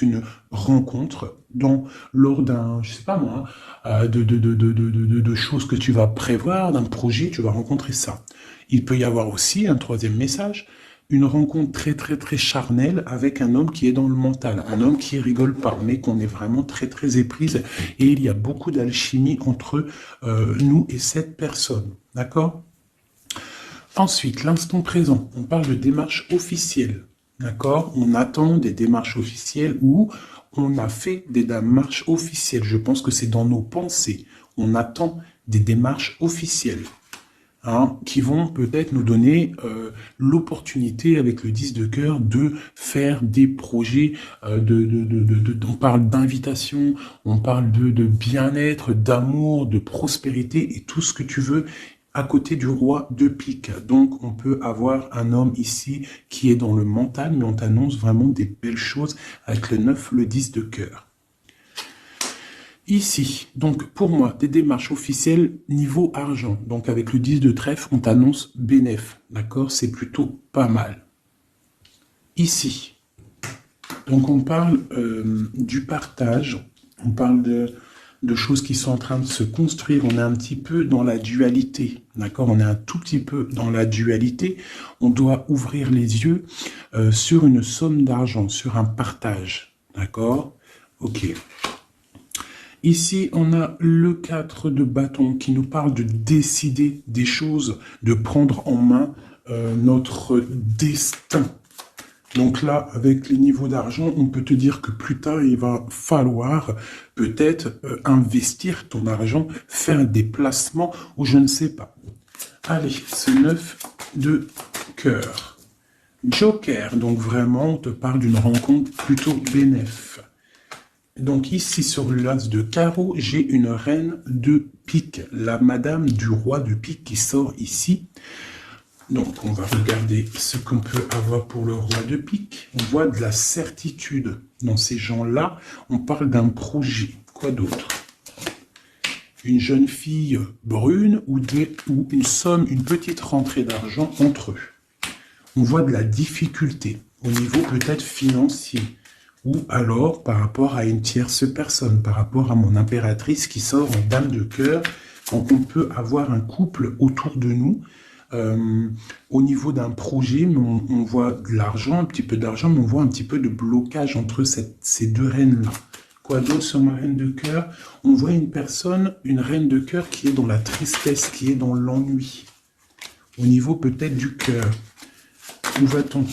t'annonce une rencontre lors d'un, je sais pas moi, de choses que tu vas prévoir, d'un projet, tu vas rencontrer ça. Il peut y avoir aussi un troisième message, une rencontre très très très charnelle avec un homme qui est dans le mental, un homme qui rigole pas, mais qu'on est vraiment très très éprise, et il y a beaucoup d'alchimie entre nous et cette personne, d'accord? Ensuite, l'instant présent, on parle de démarche officielle, d'accord? On attend des démarches officielles ou on a fait des démarches officielles. Je pense que c'est dans nos pensées. On attend des démarches officielles. Qui vont peut-être nous donner l'opportunité avec le 10 de cœur de faire des projets, on parle d'invitation, on parle de bien-être, d'amour, de prospérité et tout ce que tu veux à côté du roi de pique. Donc on peut avoir un homme ici qui est dans le mental, mais on t'annonce vraiment des belles choses avec le 9, le 10 de cœur. Ici, donc pour moi, des démarches officielles niveau argent. Donc avec le 10 de trèfle, on t'annonce bénéf. D'accord? C'est plutôt pas mal. Ici, donc on parle du partage, on parle de choses qui sont en train de se construire. On est un petit peu dans la dualité. D'accord? On est un tout petit peu dans la dualité. On doit ouvrir les yeux sur une somme d'argent, sur un partage. D'accord? Ok. Ici, on a le 4 de bâton qui nous parle de décider des choses, de prendre en main notre destin. Donc là, avec les niveaux d'argent, on peut te dire que plus tard, il va falloir peut-être investir ton argent, faire des placements ou je ne sais pas. Allez, ce 9 de cœur. Joker, donc vraiment, on te parle d'une rencontre plutôt bénéf. Donc ici, sur l'as de carreau, j'ai une reine de pique, la madame du roi de pique qui sort ici. Donc on va regarder ce qu'on peut avoir pour le roi de pique. On voit de la certitude dans ces gens-là. On parle d'un projet. Quoi d'autre? Une jeune fille brune ou une somme, une petite rentrée d'argent entre eux. On voit de la difficulté au niveau peut-être financier. Ou alors par rapport à une tierce personne, par rapport à mon impératrice qui sort en dame de cœur. Donc on peut avoir un couple autour de nous, au niveau d'un projet, mais on voit de l'argent, un petit peu d'argent, mais on voit un petit peu de blocage entre ces deux reines-là. Quoi d'autre sur ma reine de cœur? On voit une personne, une reine de cœur qui est dans la tristesse, qui est dans l'ennui. Au niveau peut-être du cœur. Où va-t-on?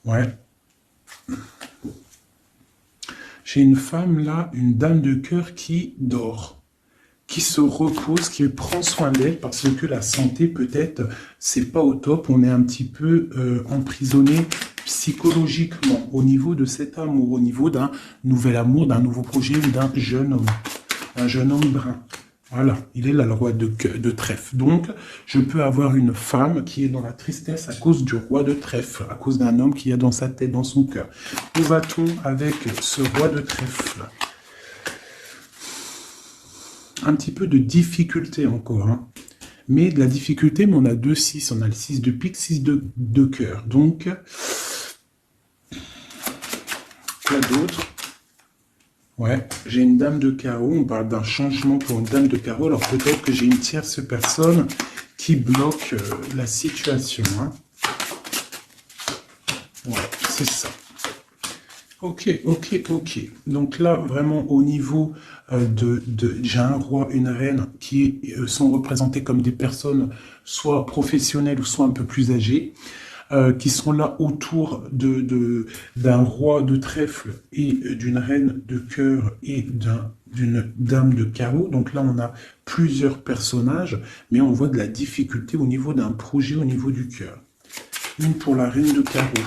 Ouais. J'ai une femme là, une dame de cœur qui dort, qui se repose, qui prend soin d'elle parce que la santé peut-être c'est pas au top. On est un petit peu emprisonné psychologiquement au niveau de cet amour, au niveau d'un nouvel amour, d'un nouveau projet ou d'un jeune homme, un jeune homme brun. Voilà, il est là le roi de trèfle. Donc, je peux avoir une femme qui est dans la tristesse à cause du roi de trèfle, à cause d'un homme qui a dans sa tête, dans son cœur. Où va-t-on avec ce roi de trèfle? Un petit peu de difficulté encore, hein. Mais de la difficulté, mais on a 2-6, on a le 6 de pique, 6 de cœur. Donc, quoi d'autre? Ouais, j'ai une dame de carreau, on parle d'un changement pour une dame de carreau, alors peut-être que j'ai une tierce personne qui bloque la situation. Hein. Ouais, c'est ça. Ok. Donc là, vraiment au niveau j'ai un roi, une reine qui sont représentés comme des personnes soit professionnelles ou soit un peu plus âgées. Qui sont là autour d'un roi de trèfle et d'une reine de cœur et d'une dame de carreau. Donc là, on a plusieurs personnages, mais on voit de la difficulté au niveau d'un projet, au niveau du cœur. Une pour la reine de carreau.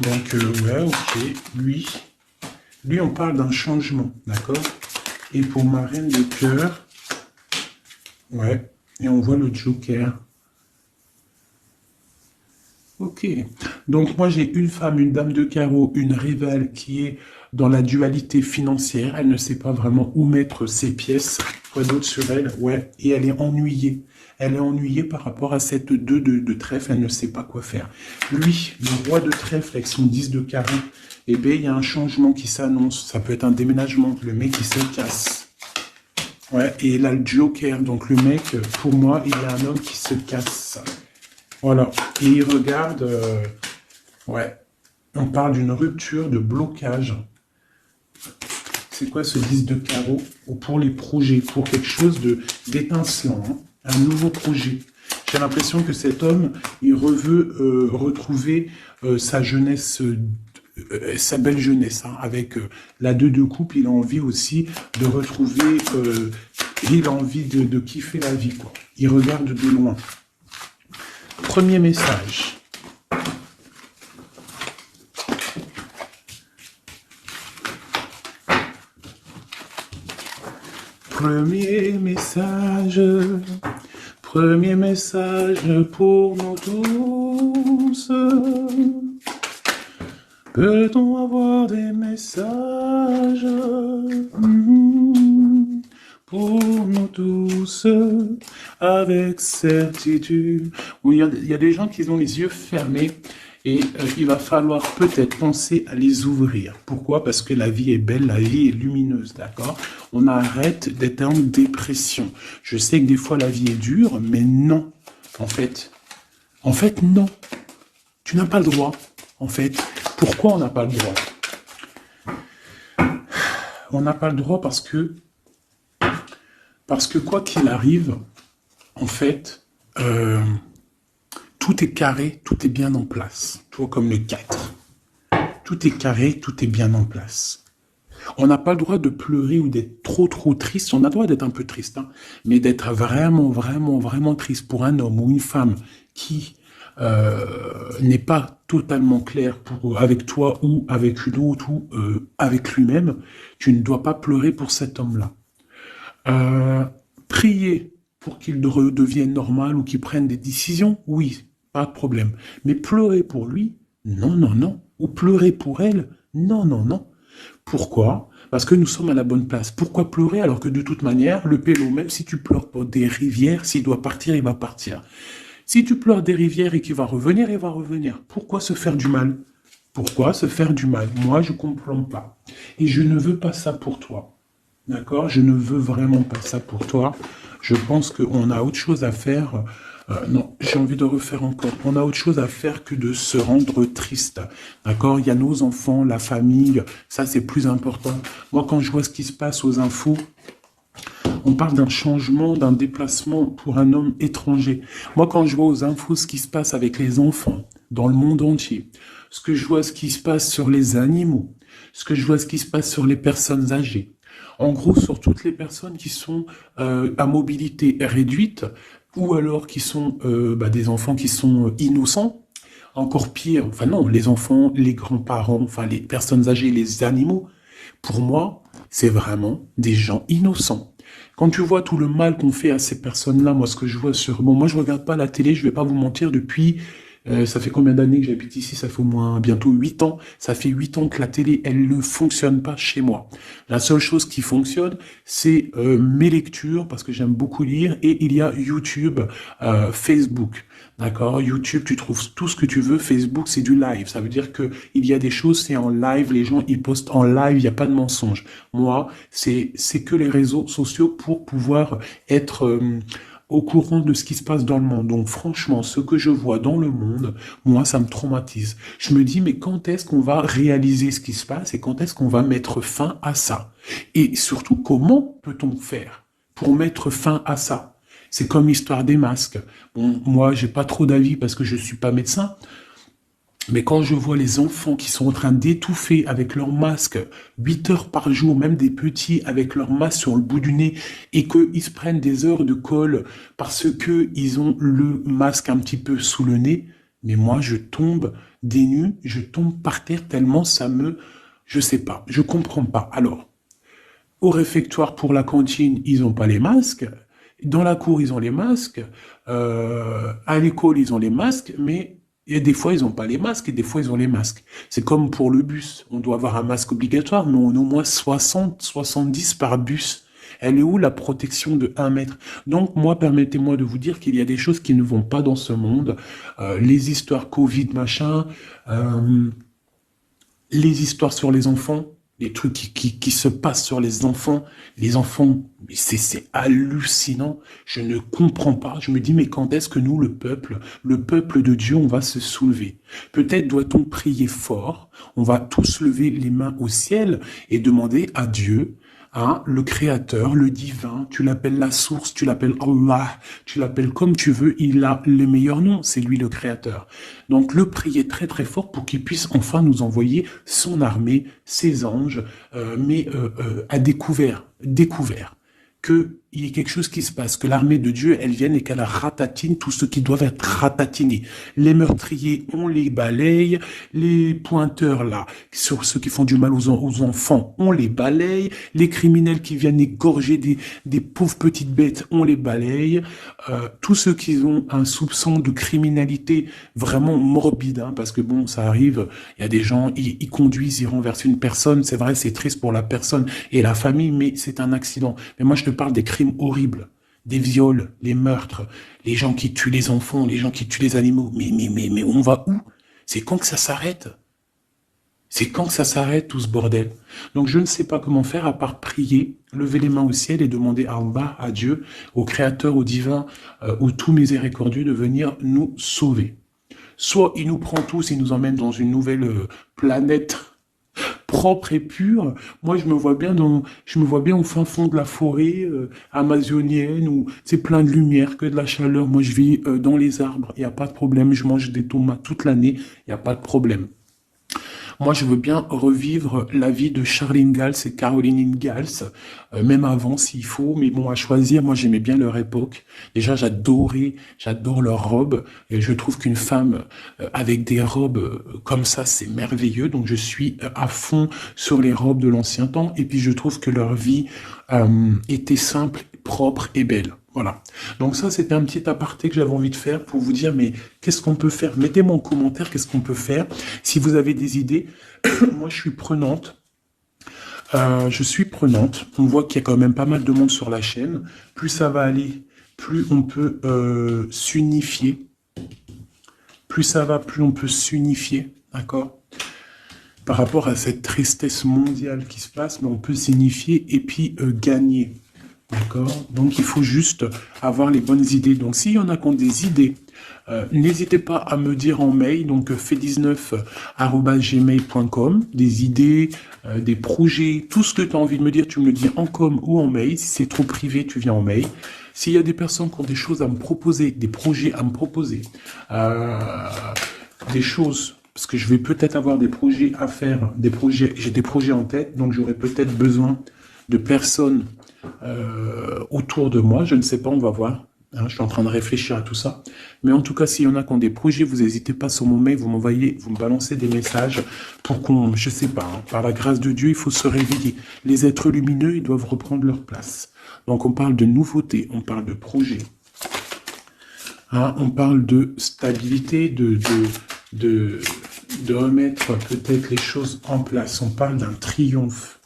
Donc, ouais, ok, lui, on parle d'un changement, d'accord? Et pour ma reine de cœur, ouais, et on voit le joker. Ok, donc moi j'ai une femme, une dame de carreau, une rivale qui est dans la dualité financière, elle ne sait pas vraiment où mettre ses pièces, quoi d'autre sur elle, ouais, et elle est ennuyée. Elle est ennuyée par rapport à cette 2 de trèfle, elle ne sait pas quoi faire. Lui, le roi de trèfle avec son 10 de carré, eh bien, il y a un changement qui s'annonce. Ça peut être un déménagement, le mec il se casse. Ouais, et là le joker, donc le mec, pour moi, il y a un homme qui se casse. Voilà, et il regarde, ouais, on parle d'une rupture, de blocage. C'est quoi ce 10 de carreau? Pour les projets, pour quelque chose d'étincelant, hein, un nouveau projet. J'ai l'impression que cet homme, il veut retrouver sa jeunesse, sa belle jeunesse, hein, avec la 2 de coupe. Il a envie aussi de retrouver, il a envie de kiffer la vie, quoi. Il regarde de loin. Premier message. Premier message pour nous tous. Peut-on avoir des messages pour nous tous avec certitude? Oui, il y a des gens qui ont les yeux fermés. Et il va falloir peut-être penser à les ouvrir. Pourquoi? Parce que la vie est belle, la vie est lumineuse, d'accord? On arrête d'être en dépression. Je sais que des fois la vie est dure, mais non. En fait, non. Tu n'as pas le droit. En fait, pourquoi on n'a pas le droit? On n'a pas le droit parce que quoi qu'il arrive, en fait, tout est carré, tout est bien en place. Tu vois, comme le 4. Tout est carré, tout est bien en place. On n'a pas le droit de pleurer ou d'être trop triste. On a le droit d'être un peu triste, hein, mais d'être vraiment triste pour un homme ou une femme qui n'est pas totalement clair avec toi ou avec une autre ou avec lui-même. Tu ne dois pas pleurer pour cet homme-là. Prier pour qu'il redevienne normal ou qu'il prenne des décisions, oui. Pas de problème. Mais pleurer pour lui, non. Ou pleurer pour elle, non. Pourquoi? Parce que nous sommes à la bonne place. Pourquoi pleurer alors que de toute manière, le pélo, même si tu pleures pour des rivières, s'il doit partir, il va partir. Si tu pleures des rivières et qu'il va revenir, il va revenir. Pourquoi se faire du mal? Pourquoi se faire du mal? Moi, je ne comprends pas. Et je ne veux pas ça pour toi. D'accord? Je ne veux vraiment pas ça pour toi. Je pense qu'on a autre chose à faire. Non, j'ai envie de refaire encore. On a autre chose à faire que de se rendre triste. D'accord? Il y a nos enfants, la famille. Ça, c'est plus important. Moi, quand je vois ce qui se passe aux infos, on parle d'un changement, d'un déplacement pour un homme étranger. Moi, quand je vois aux infos ce qui se passe avec les enfants dans le monde entier, ce que je vois ce qui se passe sur les animaux, ce que je vois ce qui se passe sur les personnes âgées, en gros, sur toutes les personnes qui sont à mobilité réduite, ou alors qui sont des enfants qui sont innocents, encore pire, enfin non, les enfants, les grands-parents, enfin les personnes âgées, les animaux, pour moi, c'est vraiment des gens innocents. Quand tu vois tout le mal qu'on fait à ces personnes-là, moi ce que je vois sur... Bon, moi je regarde pas la télé, je vais pas vous mentir, depuis... ça fait combien d'années que j'habite ici? Ça fait au moins bientôt 8 ans. Ça fait 8 ans que la télé, elle ne fonctionne pas chez moi. La seule chose qui fonctionne, c'est mes lectures, parce que j'aime beaucoup lire, et il y a YouTube, Facebook. D'accord? YouTube, tu trouves tout ce que tu veux. Facebook, c'est du live. Ça veut dire que il y a des choses, c'est en live. Les gens, ils postent en live. Il n'y a pas de mensonge. Moi, c'est que les réseaux sociaux pour pouvoir être... au courant de ce qui se passe dans le monde. Donc franchement, ce que je vois dans le monde, moi, ça me traumatise. Je me dis, mais quand est-ce qu'on va réaliser ce qui se passe et quand est-ce qu'on va mettre fin à ça? Et surtout, comment peut-on faire pour mettre fin à ça? C'est comme l'histoire des masques. Bon, moi, j'ai pas trop d'avis parce que je suis pas médecin. Mais quand je vois les enfants qui sont en train d'étouffer avec leur masque 8 heures par jour, même des petits avec leur masque sur le bout du nez, et qu'ils se prennent des heures de colle parce que ils ont le masque un petit peu sous le nez, mais moi je tombe des nues, je tombe par terre tellement ça me... Je sais pas, je comprends pas. Alors, au réfectoire pour la cantine, ils ont pas les masques. Dans la cour, ils ont les masques. À l'école, ils ont les masques, mais... Et des fois, ils n'ont pas les masques, et des fois, ils ont les masques. C'est comme pour le bus. On doit avoir un masque obligatoire, mais on a au moins 60, 70 par bus. Elle est où la protection de 1 mètre? Donc moi, permettez-moi de vous dire qu'il y a des choses qui ne vont pas dans ce monde. Les histoires Covid, machin, les histoires sur les enfants, les trucs qui se passent sur les enfants, c'est hallucinant. Je ne comprends pas. Je me dis, mais quand est-ce que nous, le peuple de Dieu, on va se soulever? Peut-être doit-on prier fort. On va tous lever les mains au ciel et demander à Dieu, hein, le créateur, le divin, tu l'appelles la source, tu l'appelles Allah, tu l'appelles comme tu veux, il a le meilleur nom, c'est lui le créateur. Donc le prier très très fort pour qu'il puisse enfin nous envoyer son armée, ses anges, à découvert, qu'il y ait quelque chose qui se passe, que l'armée de Dieu, elle vienne et qu'elle ratatine tout ce qui doit être ratatinés. Les meurtriers, on les balaye, les pointeurs là, sur ceux qui font du mal aux enfants, on les balaye, les criminels qui viennent égorger des pauvres petites bêtes, on les balaye, tous ceux qui ont un soupçon de criminalité vraiment morbide, hein, parce que bon, ça arrive, il y a des gens, ils conduisent, ils renversent une personne, c'est vrai, c'est triste pour la personne et la famille, mais c'est un accident. Mais moi, je te parle des crimes horribles, des viols, les meurtres, les gens qui tuent les enfants, les gens qui tuent les animaux. Mais on va où? C'est quand que ça s'arrête? C'est quand que ça s'arrête tout ce bordel? Donc je ne sais pas comment faire à part prier, lever les mains au ciel et demander à Allah, à Dieu, au Créateur, au Divin, au tout miséricordieux de venir nous sauver. Soit il nous prend tous et nous emmène dans une nouvelle planète propre et pure. Moi, je me vois bien au fin fond de la forêt amazonienne où c'est plein de lumière, que de la chaleur. Moi, je vis dans les arbres, il n'y a pas de problème. Je mange des tomates toute l'année, il n'y a pas de problème. Moi, je veux bien revivre la vie de Charlene Gals et Caroline Ingalls, même avant s'il faut, mais bon, à choisir, moi j'aimais bien leur époque. Déjà, j'adore leurs robes, et je trouve qu'une femme avec des robes comme ça, c'est merveilleux, donc je suis à fond sur les robes de l'ancien temps, et puis je trouve que leur vie était simple, propre et belle. Voilà. Donc ça, c'était un petit aparté que j'avais envie de faire pour vous dire, mais qu'est-ce qu'on peut faire? Mettez-moi en commentaire qu'est-ce qu'on peut faire. Si vous avez des idées, moi je suis prenante. On voit qu'il y a quand même pas mal de monde sur la chaîne. Plus ça va aller, plus on peut s'unifier. Plus ça va, plus on peut s'unifier. D'accord? Par rapport à cette tristesse mondiale qui se passe, mais on peut s'unifier et puis gagner. D'accord? Donc, il faut juste avoir les bonnes idées. Donc, s'il y en a qui ont des idées, n'hésitez pas à me dire en mail, donc fait19@gmail.com, des idées, des projets, tout ce que tu as envie de me dire, tu me le dis en com ou en mail. Si c'est trop privé, tu viens en mail. S'il y a des personnes qui ont des choses à me proposer, des projets à me proposer, des choses, parce que je vais peut-être avoir des projets à faire, j'ai des projets en tête, donc j'aurai peut-être besoin de personnes autour de moi, je ne sais pas, on va voir. Hein, je suis en train de réfléchir à tout ça. Mais en tout cas, s'il y en a qui ont des projets, vous n'hésitez pas sur mon mail, vous m'envoyez, vous me balancez des messages pour qu'on, je sais pas, hein, par la grâce de Dieu, il faut se réveiller. Les êtres lumineux, ils doivent reprendre leur place. Donc on parle de nouveautés, on parle de projets. Hein, on parle de stabilité, de remettre peut-être les choses en place. On parle d'un triomphe.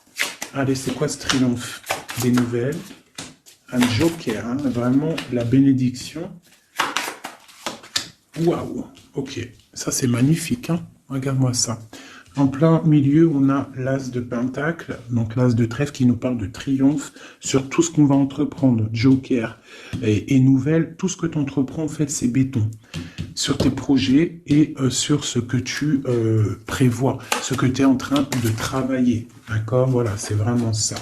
Allez, c'est quoi ce triomphe? Des nouvelles, un joker, hein, vraiment la bénédiction. Waouh, ok, ça c'est magnifique, hein. Regarde-moi ça. En plein milieu, on a l'as de pentacle, donc l'as de trèfle qui nous parle de triomphe sur tout ce qu'on va entreprendre. Joker et nouvelle, tout ce que tu entreprends, en fait, c'est béton. Sur tes projets et sur ce que tu prévois, ce que tu es en train de travailler. D'accord? Voilà, c'est vraiment ça.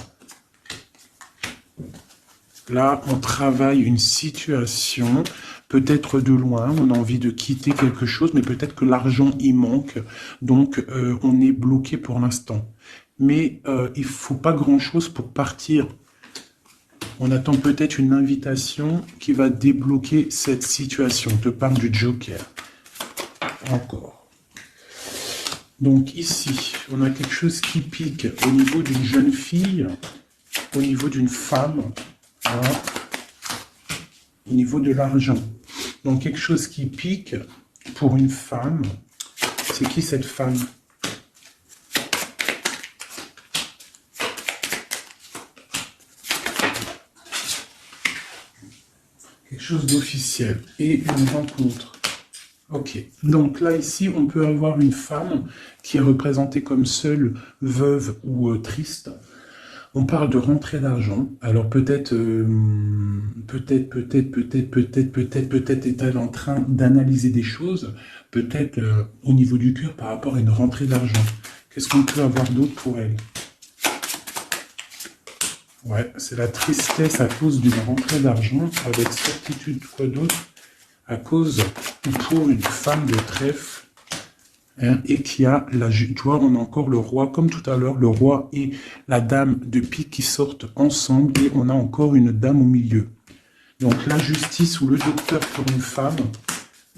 Là, on travaille une situation, peut-être de loin, on a envie de quitter quelque chose, mais peut-être que l'argent y manque, donc on est bloqué pour l'instant. Mais il ne faut pas grand-chose pour partir. On attend peut-être une invitation qui va débloquer cette situation. On te parle du Joker. Encore. Donc ici, on a quelque chose qui pique au niveau d'une jeune fille, au niveau d'une femme, hein, au niveau de l'argent. Donc quelque chose qui pique pour une femme. C'est qui cette femme? Quelque chose d'officiel. Et une rencontre. Ok. Donc là, ici, on peut avoir une femme qui est représentée comme seule, veuve ou triste. On parle de rentrée d'argent. Alors peut-être est-elle en train d'analyser des choses. Peut-être au niveau du cœur par rapport à une rentrée d'argent. Qu'est-ce qu'on peut avoir d'autre pour elle? Ouais, c'est la tristesse à cause d'une rentrée d'argent, avec certitude. Quoi d'autre? À cause, pour une femme de trèfle, hein, et qui a, tu vois, on a encore le roi, comme tout à l'heure, le roi et la dame de pique qui sortent ensemble, et on a encore une dame au milieu. Donc la justice ou le docteur pour une femme,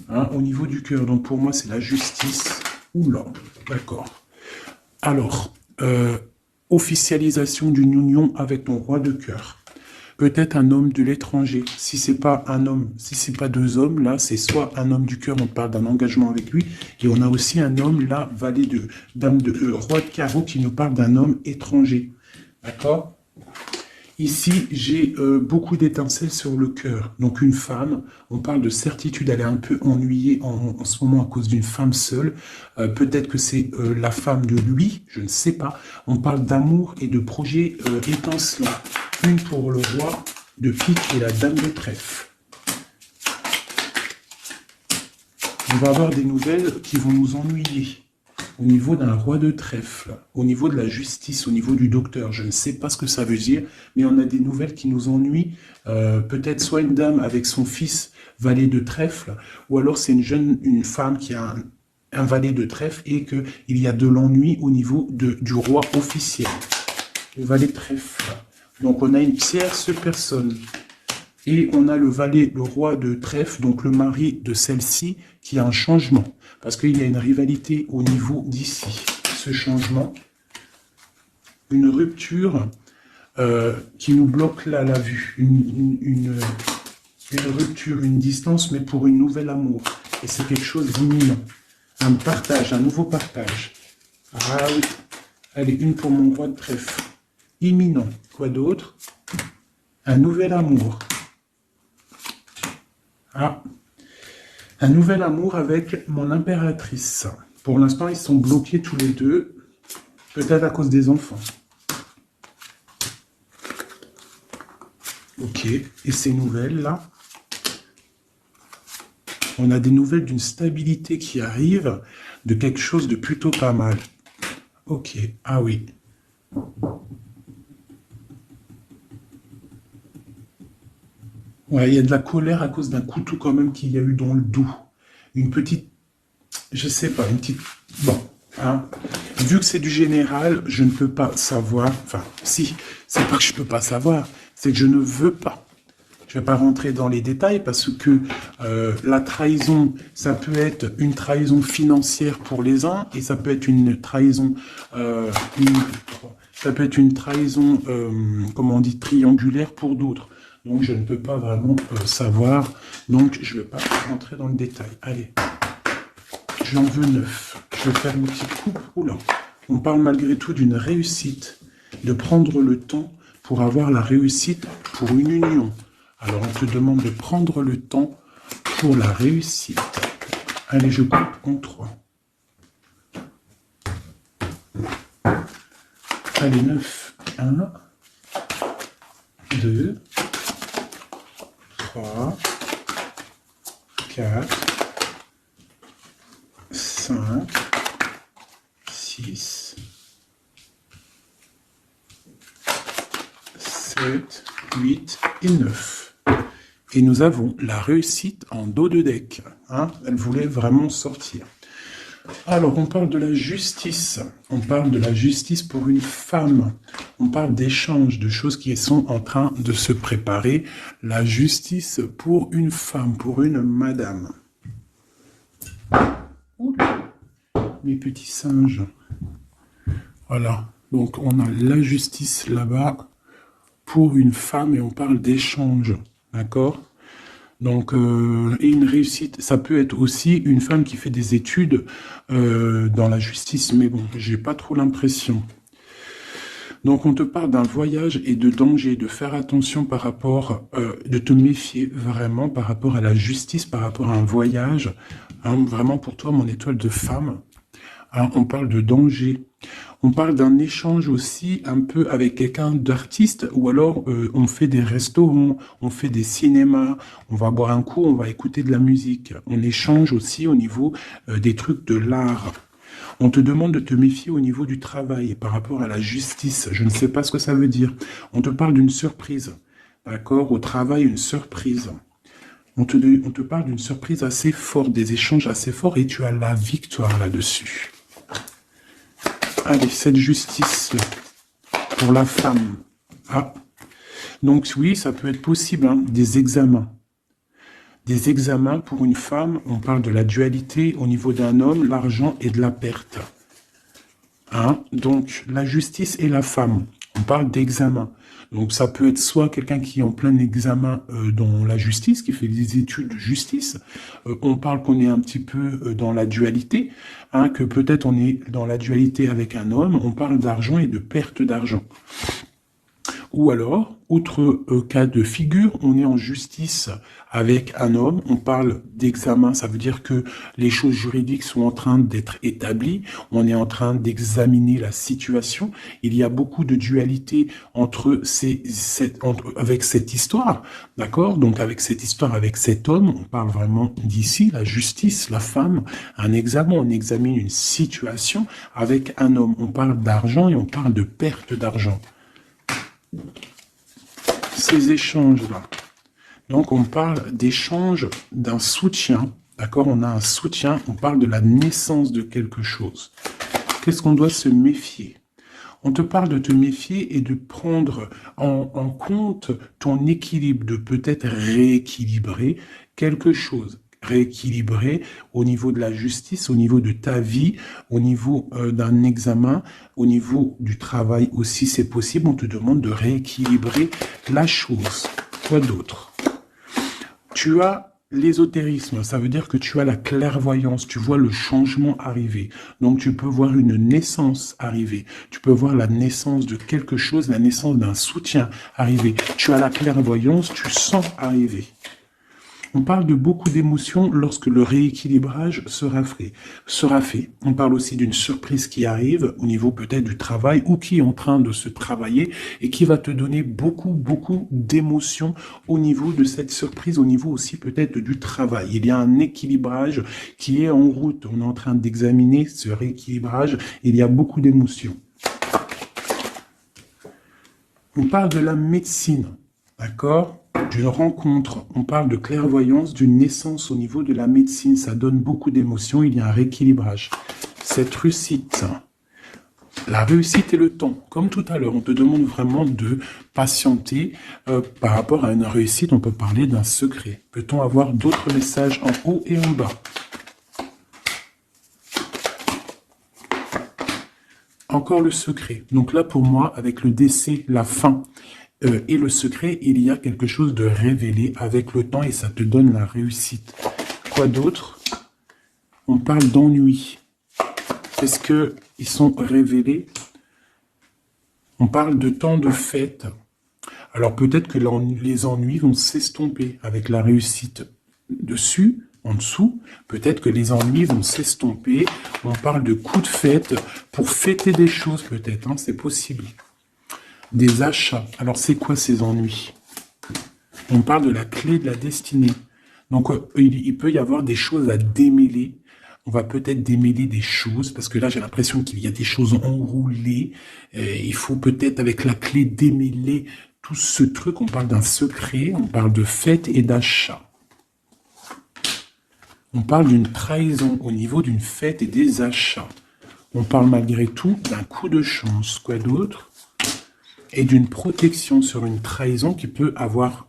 hein, au niveau du cœur. Donc pour moi, c'est la justice. Oula, d'accord. Alors, officialisation d'une union avec ton roi de cœur. Peut-être un homme de l'étranger. Si c'est pas un homme, si c'est pas deux hommes, là, c'est soit un homme du cœur, on parle d'un engagement avec lui, et on a aussi un homme, là, valet de dame de roi de carreau, qui nous parle d'un homme étranger. D'accord? Ici, j'ai beaucoup d'étincelles sur le cœur. Donc une femme, on parle de certitude, elle est un peu ennuyée en ce moment à cause d'une femme seule. Peut-être que c'est la femme de lui, je ne sais pas. On parle d'amour et de projets étincelants. Une pour le roi de pique et la dame de trèfle. On va avoir des nouvelles qui vont nous ennuyer. Au niveau d'un roi de trèfle, au niveau de la justice, au niveau du docteur, je ne sais pas ce que ça veut dire, mais on a des nouvelles qui nous ennuient. Peut-être soit une dame avec son fils valet de trèfle, ou alors c'est une femme qui a un valet de trèfle et qu'il y a de l'ennui au niveau du roi officiel. Le valet de trèfle. Donc on a une tierce personne. Et on a le valet, le roi de trèfle, donc le mari de celle-ci, qui a un changement. Parce qu'il y a une rivalité au niveau d'ici. Ce changement, une rupture qui nous bloque là la vue. Une rupture, une distance, mais pour une nouvelle amour. Et c'est quelque chose d'imminent. Un partage, un nouveau partage. Ah oui. Allez, une pour mon roi de trèfle. Imminent. Quoi d'autre? Un nouvel amour. Ah, un nouvel amour avec mon impératrice. Pour l'instant, ils sont bloqués tous les deux, peut-être à cause des enfants. Ok, et ces nouvelles-là, on a des nouvelles d'une stabilité qui arrive, de quelque chose de plutôt pas mal. Ok, ah oui. Ouais, il y a de la colère à cause d'un couteau quand même qu'il y a eu dans le dos. Une petite, je sais pas, une petite... Bon, hein. Vu que c'est du général, je ne peux pas savoir... Enfin, si, c'est pas que je peux pas savoir, c'est que je ne veux pas. Je vais pas rentrer dans les détails parce que la trahison, ça peut être une trahison financière pour les uns et ça peut être une trahison... ça peut être une trahison, comment on dit, triangulaire pour d'autres. Donc, je ne peux pas vraiment savoir. Donc, je ne vais pas rentrer dans le détail. Allez, j'en veux 9. Je vais faire une petite coupe. Oula. On parle malgré tout d'une réussite, de prendre le temps pour avoir la réussite pour une union. Alors, on te demande de prendre le temps pour la réussite. Allez, je coupe en 3. Allez, 9. 1, 2, 3, 4, 5, 6, 7, 8 et 9. Et nous avons la réussite en dos de deck. Hein, elle voulait vraiment sortir. Alors, on parle de la justice. On parle de la justice pour une femme. On parle d'échanges, de choses qui sont en train de se préparer. La justice pour une femme, pour une madame. Mes petits singes. Voilà. Donc, on a la justice là-bas pour une femme et on parle d'échanges. D'accord ? Donc, et une réussite, ça peut être aussi une femme qui fait des études dans la justice, mais bon, j'ai pas trop l'impression. Donc, on te parle d'un voyage et de danger, de faire attention par rapport, de te méfier vraiment par rapport à la justice, par rapport à un voyage. Hein, vraiment pour toi, mon étoile de femme. Hein, on parle de danger. On parle d'un échange aussi un peu avec quelqu'un d'artiste, ou alors on fait des restaurants, on fait des cinémas, on va boire un coup, on va écouter de la musique. On échange aussi au niveau des trucs de l'art. On te demande de te méfier au niveau du travail par rapport à la justice. Je ne sais pas ce que ça veut dire. On te parle d'une surprise. D'accord? Au travail, une surprise. On te parle d'une surprise assez forte, des échanges assez forts, et tu as la victoire là-dessus. Allez, cette justice pour la femme. Ah. Donc oui, ça peut être possible, hein, des examens. Des examens pour une femme, on parle de la dualité au niveau d'un homme, l'argent et de la perte. Hein? Donc, la justice et la femme, on parle d'examen. Donc, ça peut être soit quelqu'un qui est en plein examen dans la justice, qui fait des études de justice. On parle qu'on est un petit peu dans la dualité, hein, que peut-être on est dans la dualité avec un homme. On parle d'argent et de perte d'argent. Ou alors, autre cas de figure, on est en justice avec un homme, on parle d'examen, ça veut dire que les choses juridiques sont en train d'être établies, on est en train d'examiner la situation, il y a beaucoup de dualité entre avec cette histoire, d'accord? Donc avec cette histoire, avec cet homme, on parle vraiment d'ici, la justice, la femme, un examen, on examine une situation avec un homme, on parle d'argent et on parle de perte d'argent. Ces échanges-là. Donc, on parle d'échange d'un soutien. D'accord? On a un soutien. On parle de la naissance de quelque chose. Qu'est-ce qu'on doit se méfier? On te parle de te méfier et de prendre en compte ton équilibre, de peut-être rééquilibrer quelque chose. Rééquilibrer au niveau de la justice, au niveau de ta vie, au niveau d'un examen, au niveau du travail aussi, c'est possible. On te demande de rééquilibrer la chose. Quoi d'autre? Tu as l'ésotérisme, ça veut dire que tu as la clairvoyance, tu vois le changement arriver. Donc tu peux voir une naissance arriver, tu peux voir la naissance de quelque chose, la naissance d'un soutien arriver. Tu as la clairvoyance, tu sens arriver. On parle de beaucoup d'émotions lorsque le rééquilibrage sera fait. On parle aussi d'une surprise qui arrive au niveau peut-être du travail ou qui est en train de se travailler et qui va te donner beaucoup d'émotions au niveau de cette surprise, au niveau aussi peut-être du travail. Il y a un équilibrage qui est en route. On est en train d'examiner ce rééquilibrage. Il y a beaucoup d'émotions. On parle de la médecine, d'accord ? D'une rencontre, on parle de clairvoyance, d'une naissance au niveau de la médecine, ça donne beaucoup d'émotions, il y a un rééquilibrage. Cette réussite, la réussite et le temps, comme tout à l'heure, on te demande vraiment de patienter par rapport à une réussite, on peut parler d'un secret. Peut-on avoir d'autres messages en haut et en bas? Encore le secret. Donc là, pour moi, avec le décès, la fin et le secret, il y a quelque chose de révélé avec le temps et ça te donne la réussite. Quoi d'autre? On parle d'ennui. Est-ce qu'ils sont révélés? On parle de temps de fête. Alors peut-être que les ennuis vont s'estomper avec la réussite dessus. En dessous, peut-être que les ennuis vont s'estomper. On parle de coups de fête pour fêter des choses, peut-être, hein, c'est possible. Des achats. Alors, c'est quoi ces ennuis? On parle de la clé de la destinée. Donc, il peut y avoir des choses à démêler. On va peut-être démêler des choses, parce que là, j'ai l'impression qu'il y a des choses enroulées. Il faut peut-être, avec la clé, démêler tout ce truc. On parle d'un secret, on parle de fête et d'achat. On parle d'une trahison au niveau d'une fête et des achats. On parle malgré tout d'un coup de chance. Quoi d'autre? Et d'une protection sur une trahison qui peut avoir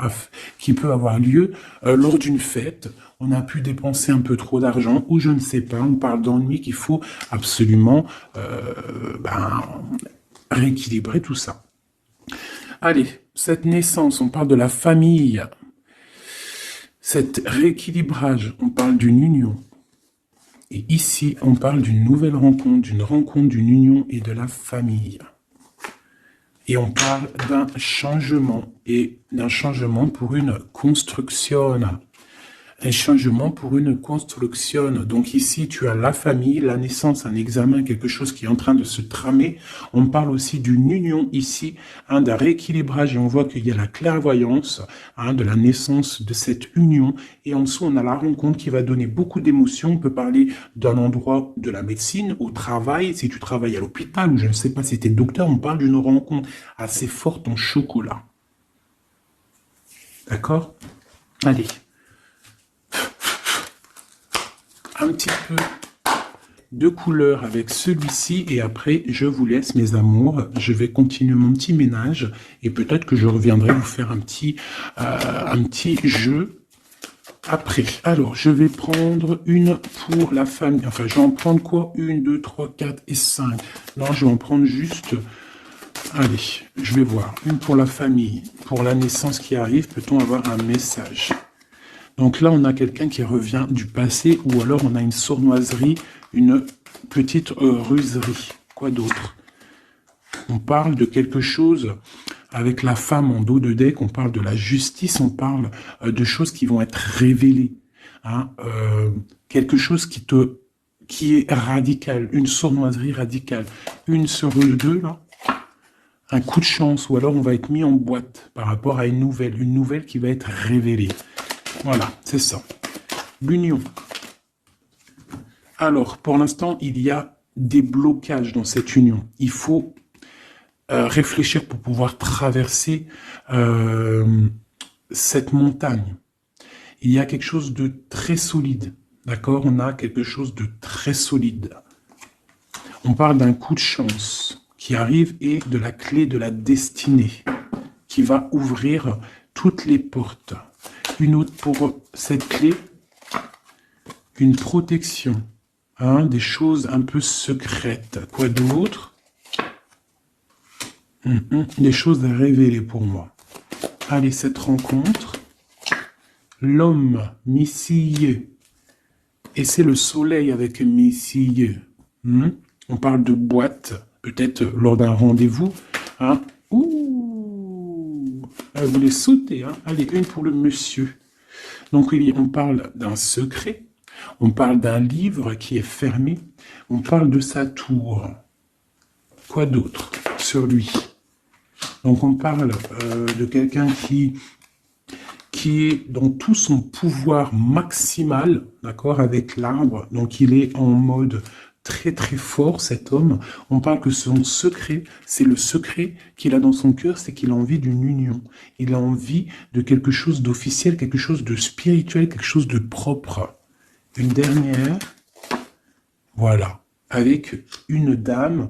lieu lors d'une fête. On a pu dépenser un peu trop d'argent ou je ne sais pas. On parle d'ennui qu'il faut absolument rééquilibrer tout ça. Allez, cette naissance, on parle de la famille. Cet rééquilibrage, on parle d'une union. Et ici, on parle d'une nouvelle rencontre, d'une union et de la famille. Et on parle d'un changement, et d'un changement pour une construction. Un changement pour une construction. Donc ici, tu as la famille, la naissance, un examen, quelque chose qui est en train de se tramer. On parle aussi d'une union ici, d'un rééquilibrage, et on voit qu'il y a la clairvoyance de la naissance de cette union. Et en dessous, on a la rencontre qui va donner beaucoup d'émotions. On peut parler d'un endroit de la médecine, au travail, si tu travailles à l'hôpital, ou je ne sais pas si tu es docteur, on parle d'une rencontre assez forte en chocolat. D'accord? Allez. Un petit peu de couleur avec celui-ci et après je vous laisse mes amours, je vais continuer mon petit ménage et peut-être que je reviendrai vous faire un petit jeu après. Alors je vais prendre une pour la famille, enfin je vais en prendre quoi? 1, 2, 3, 4 et 5. Non, je vais en prendre juste, allez, je vais voir, une pour la famille, pour la naissance qui arrive, peut-on avoir un message? Donc là, on a quelqu'un qui revient du passé, ou alors on a une sournoiserie, une petite ruserie. Quoi d'autre? On parle de quelque chose avec la femme en dos de deck, on parle de la justice, on parle de choses qui vont être révélées. Quelque chose qui est radical, une sournoiserie radicale. Une sur deux, là, un coup de chance, ou alors on va être mis en boîte par rapport à une nouvelle qui va être révélée. Voilà, c'est ça. L'union. Alors, pour l'instant, il y a des blocages dans cette union. Il faut réfléchir pour pouvoir traverser cette montagne. Il y a quelque chose de très solide. D'accord? On a quelque chose de très solide. On parle d'un coup de chance qui arrive et de la clé de la destinée qui va ouvrir toutes les portes. Une autre pour cette clé, une protection, des choses un peu secrètes. Quoi d'autre? Des choses à révéler pour moi. Allez, cette rencontre, l'homme missilleux, et c'est le soleil avec missilleux. On parle de boîte, peut-être lors d'un rendez-vous. Vous voulez sauter, Allez, une pour le monsieur. Donc, on parle d'un secret, on parle d'un livre qui est fermé, on parle de sa tour. Quoi d'autre sur lui? Donc, on parle de quelqu'un qui est dans tout son pouvoir maximal, d'accord, avec l'arbre. Donc, il est en mode très très fort, cet homme. On parle que son secret, c'est le secret qu'il a dans son cœur, c'est qu'il a envie d'une union. Il a envie de quelque chose d'officiel, quelque chose de spirituel, quelque chose de propre. Une dernière, voilà, avec une dame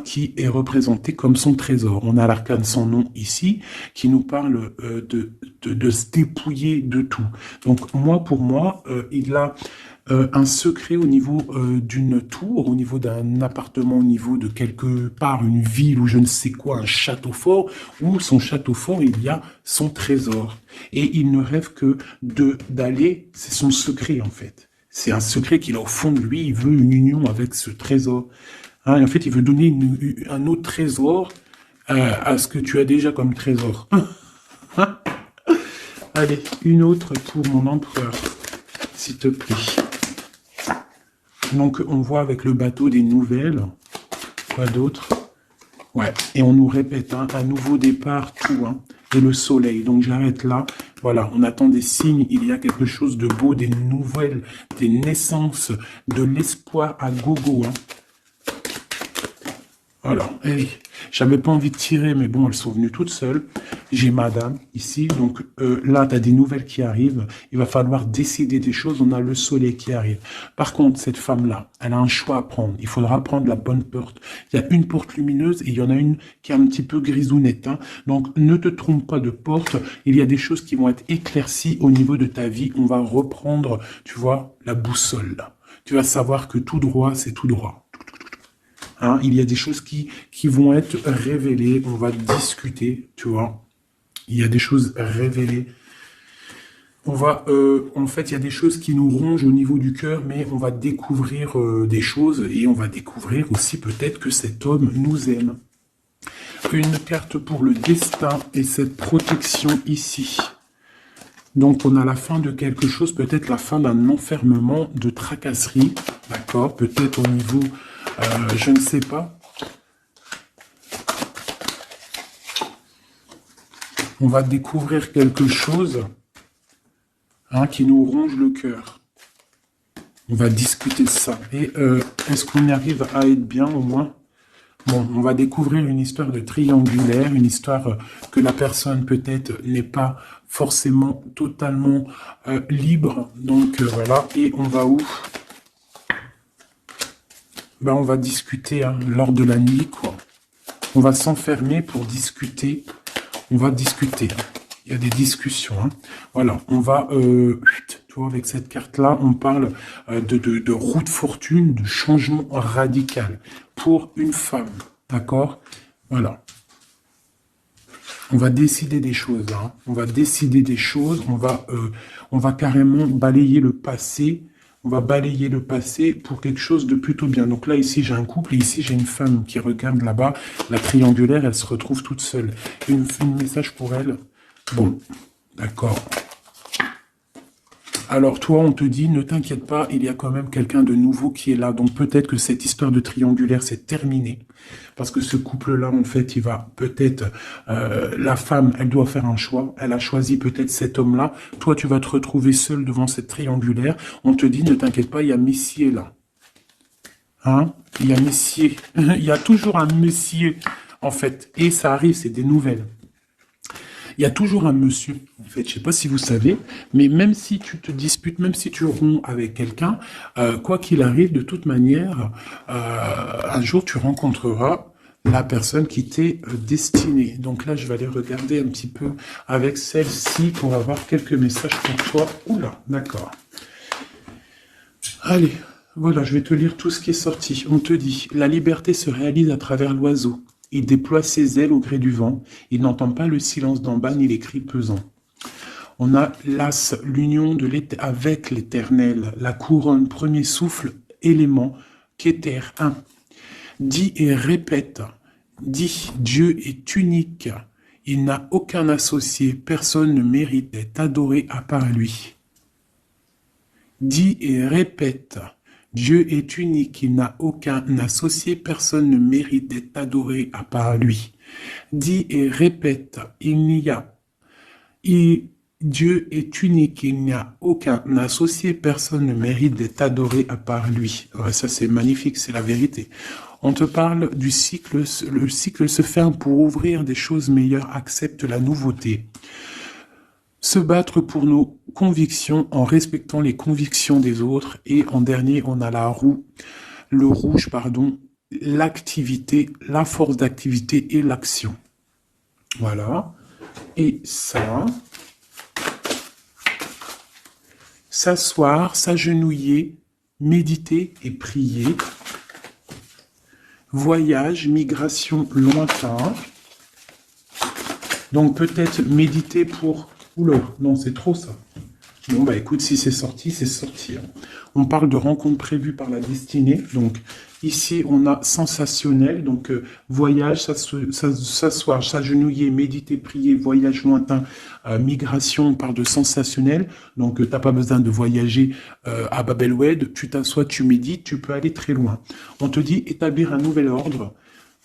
qui est représentée comme son trésor. On a l'arcane sans nom ici, qui nous parle de se dépouiller de tout. Donc pour moi, il a un secret au niveau d'une tour, au niveau d'un appartement, au niveau de quelque part, une ville ou je ne sais quoi, un château fort, où son château fort, il y a son trésor. Et il ne rêve que d'aller, c'est son secret en fait. C'est un secret qu'il a au fond de lui, il veut une union avec ce trésor. Et en fait, il veut donner un autre trésor à ce que tu as déjà comme trésor. Allez, une autre pour mon empereur, s'il te plaît. Donc, on voit avec le bateau des nouvelles. Quoi d'autre? Ouais, et on nous répète, un nouveau départ, tout, et le soleil. Donc, j'arrête là. Voilà, on attend des signes, il y a quelque chose de beau, des nouvelles, des naissances, de l'espoir à gogo. Voilà, j'avais pas envie de tirer, mais bon, elles sont venues toutes seules. J'ai madame ici, donc là, tu as des nouvelles qui arrivent. Il va falloir décider des choses, on a le soleil qui arrive. Par contre, cette femme-là, elle a un choix à prendre. Il faudra prendre la bonne porte. Il y a une porte lumineuse et il y en a une qui est un petit peu grisounette. Donc, ne te trompe pas de porte. Il y a des choses qui vont être éclaircies au niveau de ta vie. On va reprendre, tu vois, la boussole. Tu vas savoir que tout droit, c'est tout droit. Il y a des choses qui vont être révélées, on va discuter, tu vois. Il y a des choses révélées. On va, en fait, il y a des choses qui nous rongent au niveau du cœur, mais on va découvrir des choses et on va découvrir aussi peut-être que cet homme nous aime. une carte pour le destin et cette protection ici. Donc, on a la fin de quelque chose, peut-être la fin d'un enfermement, de tracasserie, d'accord? Peut-être au niveau, je ne sais pas. On va découvrir quelque chose qui nous ronge le cœur. On va discuter de ça. Et est-ce qu'on arrive à être bien au moins? Bon, on va découvrir une histoire de triangulaire, une histoire que la personne peut-être n'est pas forcément totalement libre. Donc voilà, et on va où? Ben, on va discuter lors de la nuit, quoi. On va s'enfermer pour discuter. On va discuter. Il y a des discussions. Voilà, on va... tu vois, avec cette carte-là, on parle de roue de fortune, de changement radical pour une femme. D'accord? Voilà. On va décider des choses. On va décider des choses. On va carrément balayer le passé. On va balayer le passé pour quelque chose de plutôt bien. Donc là, ici, j'ai un couple et ici, j'ai une femme qui regarde là-bas. La triangulaire, elle se retrouve toute seule. Un message pour elle. Bon, d'accord. Alors toi, on te dit, ne t'inquiète pas, il y a quand même quelqu'un de nouveau qui est là. Donc peut-être que cette histoire de triangulaire, c'est terminé. Parce que ce couple-là, en fait, il va peut-être... la femme, elle doit faire un choix. Elle a choisi peut-être cet homme-là. Toi, tu vas te retrouver seul devant cette triangulaire. On te dit, ne t'inquiète pas, il y a Messier là. Il y a Messier. Il y a toujours un Messier, en fait. Et ça arrive, c'est des nouvelles. Il y a toujours un monsieur, en fait, je ne sais pas si vous savez, mais même si tu te disputes, même si tu romps avec quelqu'un, quoi qu'il arrive, de toute manière, un jour tu rencontreras la personne qui t'est destinée. Donc là, je vais aller regarder un petit peu avec celle-ci pour avoir quelques messages pour toi. Oula, d'accord. Allez, voilà, je vais te lire tout ce qui est sorti. On te dit, la liberté se réalise à travers l'oiseau. Il déploie ses ailes au gré du vent. Il n'entend pas le silence d'en bas ni les cris pesants. On a l'as, l'union avec l'éternel, la couronne, premier souffle, élément, qu'éther, un. Dis et répète. Dis, Dieu est unique. Il n'a aucun associé. Personne ne mérite d'être adoré à part lui. Dis et répète. Dieu est unique, il n'a aucun associé, personne ne mérite d'être adoré à part lui. Dis et répète, Dieu est unique, il n'y a aucun associé, personne ne mérite d'être adoré à part lui. Ouais, ça c'est magnifique, c'est la vérité. On te parle du cycle, le cycle se ferme pour ouvrir des choses meilleures, accepte la nouveauté. Se battre pour nos convictions en respectant les convictions des autres. Et en dernier, on a la roue, le rouge, pardon, l'activité, la force d'activité et l'action. Voilà. Et ça, s'asseoir, s'agenouiller, méditer et prier. Voyage, migration lointain. Donc peut-être méditer pour... Oula, non, c'est trop ça. Bon, bah écoute, si c'est sorti, c'est sorti. On parle de rencontres prévues par la destinée. Donc ici, on a sensationnel. Donc voyage, s'asseoir, s'agenouiller, méditer, prier, voyage lointain, migration, on parle de sensationnel. Donc tu n'as pas besoin de voyager à Bab el-Oued. Tu t'assois, tu médites, tu peux aller très loin. On te dit établir un nouvel ordre.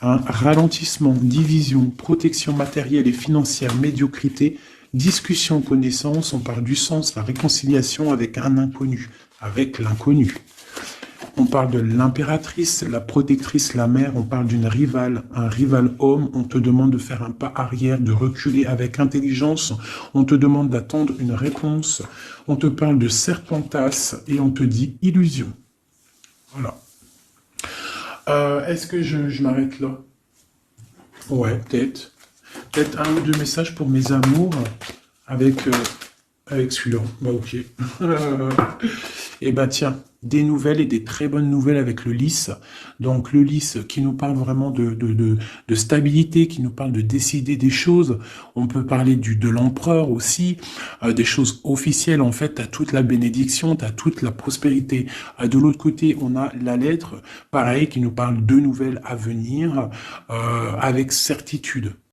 Ralentissement, division, protection matérielle et financière, médiocrité, discussion, connaissance, on parle du sens, la réconciliation avec un inconnu, avec l'inconnu. On parle de l'impératrice, la protectrice, la mère, on parle d'une rivale, un rival homme, on te demande de faire un pas arrière, de reculer avec intelligence, on te demande d'attendre une réponse, on te parle de serpentas et on te dit illusion. Voilà. Est-ce que je m'arrête là? Ouais, peut-être. Peut-être un ou deux messages pour mes amours avec celui-là. Bah ok. Eh ben tiens, des nouvelles et des très bonnes nouvelles avec le lys. Donc le lys qui nous parle vraiment de stabilité, qui nous parle de décider des choses. On peut parler de l'empereur aussi, des choses officielles en fait. T'as toute la bénédiction, t'as toute la prospérité. De l'autre côté, on a la lettre, pareil, qui nous parle de nouvelles à venir avec certitude.